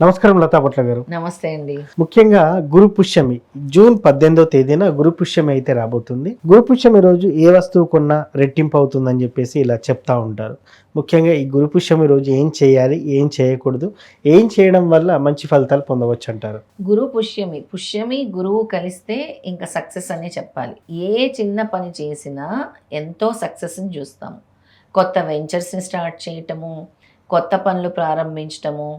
నమస్కారం లతా భట్ల గారు. నమస్తే అండి. ముఖ్యంగా గురు పుష్యమి జూన్ 18వ తేదీన గురు పుష్యమి అయితే రాబోతుంది. గురు పుష్యమి రోజు ఏ వస్తువు కొన్నా రెట్టింపు అవుతుందని చెప్పేసి ఇలా చెప్తా ఉంటారు. ముఖ్యంగా ఈ గురు పుష్యమి రోజు ఏం చేయాలి, ఏం చేయకూడదు, ఏం చేయడం వల్ల మంచి ఫలితాలు పొందవచ్చు అంటారు? గురు పుష్యమి గురువు కలిస్తే ఇంకా సక్సెస్ అనే చెప్పాలి. ఏ చిన్న పని చేసినా ఎంతో సక్సెస్ని చూస్తాము. కొత్త వెంచర్స్ని స్టార్ట్ చేయటము, కొత్త పనులు ప్రారంభించటము,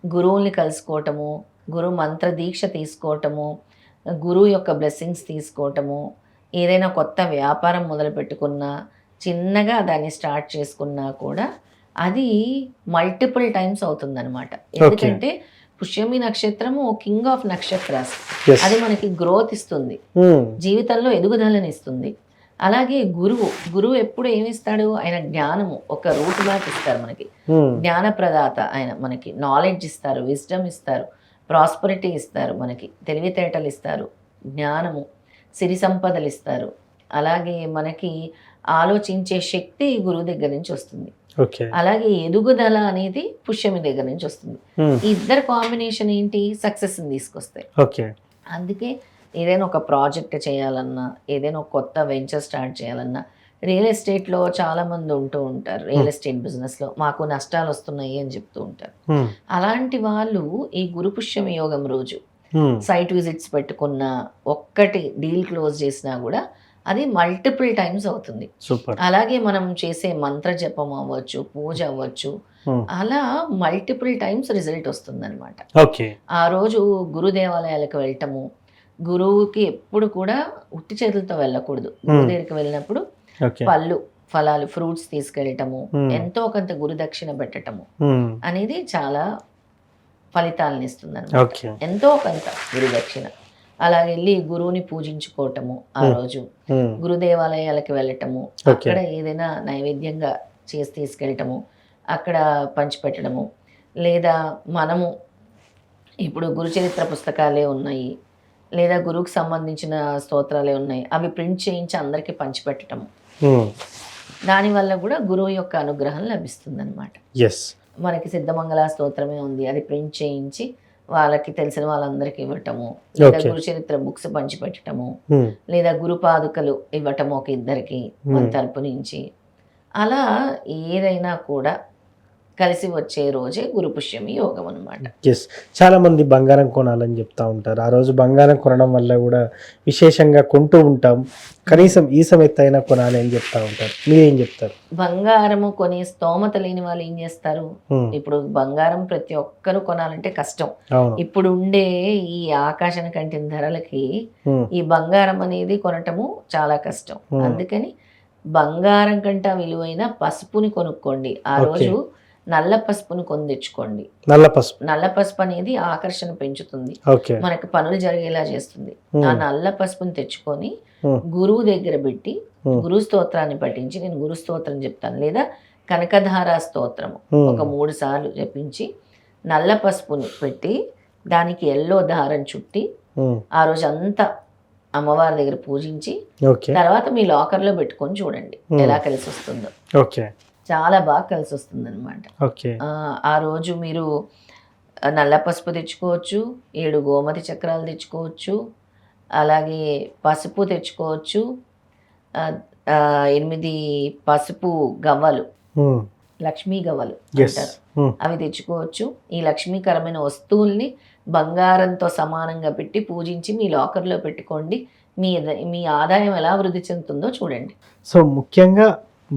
గురువుల్ని కలుసుకోవటము, గురు మంత్ర దీక్ష తీసుకోవటము, గురువు యొక్క బ్లెస్సింగ్స్ తీసుకోవటము, ఏదైనా కొత్త వ్యాపారం మొదలు పెట్టుకున్నా, చిన్నగా దాన్ని స్టార్ట్ చేసుకున్నా కూడా అది మల్టిపుల్ టైమ్స్ అవుతుందన్నమాట. ఎందుకంటే పుష్యమి నక్షత్రము కింగ్ ఆఫ్ నక్షత్రాస్. అది మనకి గ్రోత్ ఇస్తుంది, జీవితంలో ఎదుగుదలని ఇస్తుంది. అలాగే గురువు ఎప్పుడు ఏమిస్తాడు? ఆయన జ్ఞానము ఒక రూట్ మ్యాప్ ఇస్తారు మనకి. జ్ఞాన ప్రదాత ఆయన. మనకి నాలెడ్జ్ ఇస్తారు, విజ్డమ్ ఇస్తారు, ప్రాస్పరిటీ ఇస్తారు, మనకి తెలివితేటలు ఇస్తారు, జ్ఞానము, సిరి సంపదలు ఇస్తారు. అలాగే మనకి ఆలోచించే శక్తి గురువు దగ్గర నుంచి వస్తుంది. అలాగే ఎదుగుదల అనేది పుష్యమి దగ్గర నుంచి వస్తుంది. ఈ ఇద్దరు కాంబినేషన్ ఏంటి? సక్సెస్ తీసుకొస్తాయి. అందుకే ఏదైనా ఒక ప్రాజెక్ట్ చేయాలన్నా, ఏదైనా ఒక కొత్త వెంచర్ స్టార్ట్ చేయాలన్నా, రియల్ ఎస్టేట్లో చాలామంది ఉంటూ ఉంటారు. రియల్ ఎస్టేట్ బిజినెస్లో మాకు నష్టాలు వస్తున్నాయి అని చెప్తూ ఉంటారు. అలాంటి వాళ్ళు ఈ గురు పుష్యమి యోగం రోజు సైట్ విజిట్స్ పెట్టుకున్న, ఒక్కటి డీల్ క్లోజ్ చేసినా కూడా అది మల్టిపుల్ టైమ్స్ అవుతుంది. అలాగే మనం చేసే మంత్ర జపం అవ్వచ్చు, పూజ అవ్వచ్చు, అలా మల్టిపుల్ టైమ్స్ రిజల్ట్ వస్తుంది అనమాట. ఆ రోజు గురు దేవాలయాలకు వెళ్ళటము, గురువుకి ఎప్పుడు కూడా ఉట్టి చేతులతో వెళ్ళకూడదు. గురువు దగ్గరికి వెళ్ళినప్పుడు పళ్ళు, ఫలాలు, ఫ్రూట్స్ తీసుకెళ్ళటము, ఎంతో కొంత గురు దక్షిణ పెట్టటము అనేది చాలా ఫలితాలను ఇస్తుంది అనమాట. ఎంతో కొంత గురు దక్షిణ. అలాగే వెళ్ళి గురువుని పూజించుకోవటము, ఆ రోజు గురు దేవాలయాలకి వెళ్ళటము, అక్కడ ఏదైనా నైవేద్యంగా చేసి తీసుకెళ్ళటము, అక్కడ పంచిపెట్టడము, లేదా మనము ఇప్పుడు గురు చరిత్ర పుస్తకాలే ఉన్నాయి, లేదా గురువుకి సంబంధించిన స్తోత్రాలే ఉన్నాయి, అవి ప్రింట్ చేయించి అందరికీ పంచిపెట్టడము, దానివల్ల కూడా గురువు యొక్క అనుగ్రహం లభిస్తుంది అనమాట. మనకి సిద్ధమంగళ స్తోత్రమే ఉంది, అది ప్రింట్ చేయించి వాళ్ళకి తెలిసిన వాళ్ళందరికీ ఇవ్వటము, లేదా గురు చరిత్ర బుక్స్ పంచిపెట్టడము, లేదా గురు పాదుకలు ఇవ్వటము ఒక ఇద్దరికి మన తరపు నుంచి. అలా ఏదైనా కూడా కలిసి వచ్చే రోజే గురు పుష్యమి యోగం అనమాట. చాలా మంది బంగారం కొనాలని చెప్తా ఉంటారు. ఆ రోజు బంగారం కొనడం వల్ల కూడా విశేషంగా కొంటూ ఉంటాం. కనీసం ఈ సమయత్ అయినా కొనాలి అని చెప్తా ఉంటారు. మీరేం చెప్తారు? బంగారము కొనే స్తోమత లేని వాళ్ళు ఏం చేస్తారు? ఇప్పుడు బంగారం ప్రతి ఒక్కరు కొనాలంటే కష్టం. ఇప్పుడు ఉండే ఈ ఆకాశం కంటిన ధరలకి ఈ బంగారం అనేది కొనటము చాలా కష్టం. అందుకని బంగారం కంటే విలువైన పసుపుని కొనుక్కోండి. ఆ రోజు నల్ల పసుపును కొని తెచ్చుకోండి. నల్ల పసుపు అనేది ఆకర్షణ పెంచుతుంది, మనకి పనులు జరిగేలా చేస్తుంది. ఆ నల్ల పసుపుని తెచ్చుకొని గురువు దగ్గర పెట్టి గురు స్తోత్రాన్ని పఠించి, నేను గురు స్తోత్రం చెప్తాను, లేదా కనకధార స్తోత్రము ఒక 3 సార్లు జపించి నల్ల పసుపుని పెట్టి దానికి ఎల్లో దారం చుట్టి ఆ రోజు అంతా అమ్మవారి దగ్గర పూజించి తర్వాత మీ లాకర్లో పెట్టుకొని చూడండి ఎలా కలిసి వస్తుందో. చాలా బాగా కలిసి వస్తుంది అనమాట. ఆ రోజు మీరు నల్ల పసుపు తెచ్చుకోవచ్చు, 7 గోమతి చక్రాలు తెచ్చుకోవచ్చు, అలాగే పసుపు తెచ్చుకోవచ్చు, 8 పసుపు గవ్వలు, లక్ష్మీ గవ్వలు అంటారు, అవి తెచ్చుకోవచ్చు. ఈ లక్ష్మీకరమైన వస్తువుల్ని బంగారంతో సమానంగా పెట్టి పూజించి మీ లాకర్లో పెట్టుకోండి. మీ ఆదాయం ఎలా వృద్ధి చెందుతుందో చూడండి. సో ముఖ్యంగా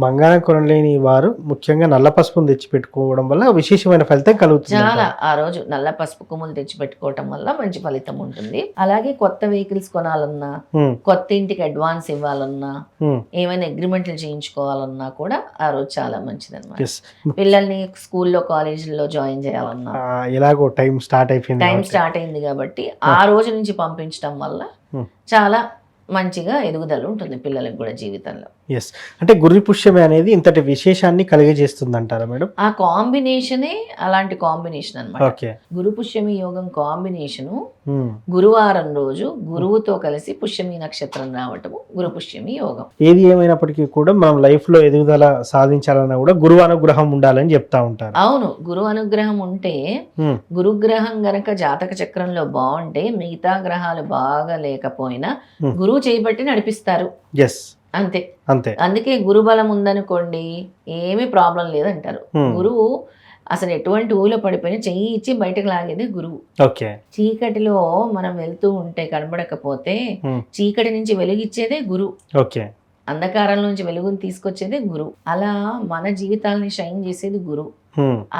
బంగారం కొనలేని వారు ముఖ్యంగా నల్ల పసుపును తెచ్చిపెట్టుకోవడం వల్ల విశేషమైన ఫలితం కలుగుతుంది. చాలా ఆ రోజు నల్ల పసుపు కొమ్ములు తెచ్చిపెట్టుకోవటం వల్ల మంచి ఫలితం ఉంటుంది. అలాగే కొత్త వెహికల్స్ కొనాలన్నా, కొత్త ఇంటికి అడ్వాన్స్ ఇవ్వాలన్నా, ఏమైనా అగ్రిమెంట్లు చేయించుకోవాలన్నా కూడా ఆ రోజు చాలా మంచిది అనమాట. పిల్లల్ని స్కూల్లో, కాలేజీల్లో జాయిన్ చేయాలన్నా ఎలాగో టైం స్టార్ట్ అయింది కాబట్టి ఆ రోజు నుంచి పంపించడం వల్ల చాలా మంచిగా ఎదుగుదల ఉంటుంది పిల్లలకు కూడా జీవితంలో. ఎస్, అంటే గురు పుష్యమి అనేది ఇంతటి విశేషాన్ని కలిగజేస్తుంది అంటారా మేడం? ఆ కాంబినేషనే అలాంటి కాంబినేషన్ అన్నమాట. ఓకే. గురు పుష్యమి యోగం కాంబినేషను గురువారం రోజు గురువుతో కలిసి పుష్యమి నక్షత్రం రావటము గురు పుష్యమి యోగం. ఏది ఏమైనప్పటికీ కూడా మనం లైఫ్ లో ఎదుగుదల సాధించాలన్నా కూడా గురువు అనుగ్రహం ఉండాలని చెప్తా ఉంటారు. అవును, గురువు అనుగ్రహం ఉంటే, గురుగ్రహం గనక జాతక చక్రంలో బాగుంటే మిగతా గ్రహాలు బాగా లేకపోయినా గురువు చేయబట్టి నడిపిస్తారు. ఎస్, అంతే అంతే. అందుకే గురు బలం ఉందనుకోండి ఏమీ ప్రాబ్లం లేదంటారు. గురువు అసలు ఎటువంటి ఊలో పడిపోయినా చెయ్యి ఇచ్చి బయటకు లాగేది గురువు. ఓకే. చీకటిలో మనం వెళ్తూ ఉంటే కనబడకపోతే చీకటి నుంచి వెలుగిచ్చేదే గురువు. ఓకే. అంధకారం నుంచి వెలుగుని తీసుకొచ్చేదే గురువు. అలా మన జీవితాలని షైన్ చేసేది గురువు.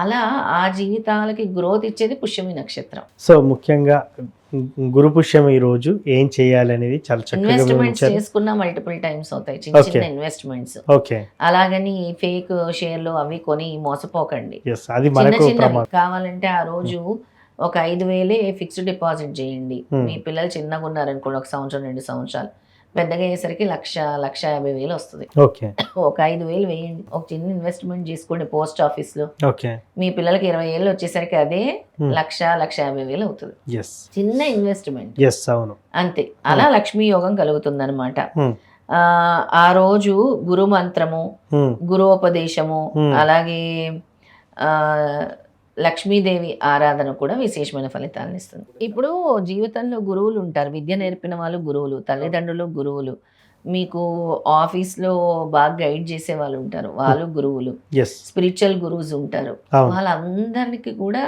అలా ఆ జీవితాలకి గ్రోత్ ఇచ్చేది పుష్యమి నక్షత్రం. సో ముఖ్యంగా గురు పుష్యమి ఈ రోజు ఏం చేయాలి అనేది చాలా చక్కగా ఇన్వెస్ట్మెంట్స్ చేసుకున్నా మల్టిపుల్ టైమ్స్ అవుతాయి, చిన్న చిన్న ఇన్వెస్ట్మెంట్స్. ఓకే. అలాగని ఫేక్ షేర్లు అవి కొని మోసపోకండి. అది చిన్న మనకు చిన్నవి కావాలంటే ఆ రోజు ఒక 5,000 ఫిక్స్డ్ డిపాజిట్ చేయండి. మీ పిల్లలు చిన్నగా ఉన్నారనుకోండి, 1 సంవత్సరం 2 సంవత్సరాలు, పెద్దగా అయ్యేసరికి 1,50,000 వస్తుంది. ఓకే. ఒక 5,000 వేయండి, ఒక చిన్న ఇన్వెస్ట్మెంట్ చేసుకోండి పోస్ట్ ఆఫీస్ లో. ఓకే. మీ పిల్లలకి 20 ఏళ్ళు వచ్చేసరికి అదే 1,50,000 అవుతుంది. చిన్న ఇన్వెస్ట్మెంట్. ఎస్, అవును. అంతే. అలా లక్ష్మీ యోగం కలుగుతుంది అనమాట. ఆ రోజు గురు మంత్రము, గురుపదేశము, అలాగే లక్ష్మీదేవి ఆరాధన కూడా విశేషమైన ఫలితాలను ఇస్తుంది. ఇప్పుడు జీవితంలో గురువులు ఉంటారు, విద్య నేర్పిన వాళ్ళు గురువులు, తల్లిదండ్రులు గురువులు, మీకు ఆఫీస్లో బాగా గైడ్ చేసే వాళ్ళు ఉంటారు, వాళ్ళు గురువులు, స్పిరిచువల్ గురువుస్ ఉంటారు. వాళ్ళందరికీ కూడా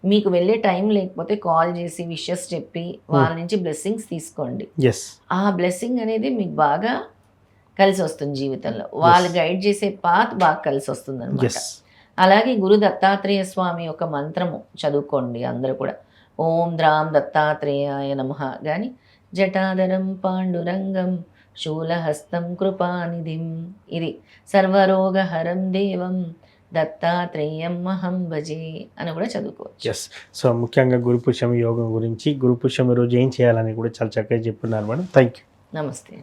మీకు వెళ్ళే టైం లేకపోతే కాల్ చేసి విషెస్ చెప్పి వాళ్ళ నుంచి బ్లెస్సింగ్స్ తీసుకోండి. ఆ బ్లెస్సింగ్ అనేది మీకు బాగా కలిసి వస్తుంది జీవితంలో. వాళ్ళు గైడ్ చేసే పాత్ బాగా కలిసి వస్తుంది అనమాట. అలాగే గురు దత్తాత్రేయ స్వామి యొక్క మంత్రము చదువుకోండి అందరూ కూడా. ఓం ద్రాం దత్తాత్రేయాయ నమః గాని, జటాధరం పాండురంగం శూలహస్తం కృపానిధిం, ఇది సర్వరోగహరం దేవం దత్తాత్రేయం మహం భజే అని కూడా చదువుకోవచ్చు. సో ముఖ్యంగా గురు పుష్యమి యోగం గురించి, గురు పుష్యమి రోజు ఏం చేయాలని కూడా చాలా చక్కగా చెప్తున్నారు మేడం. Thank you. నమస్తే.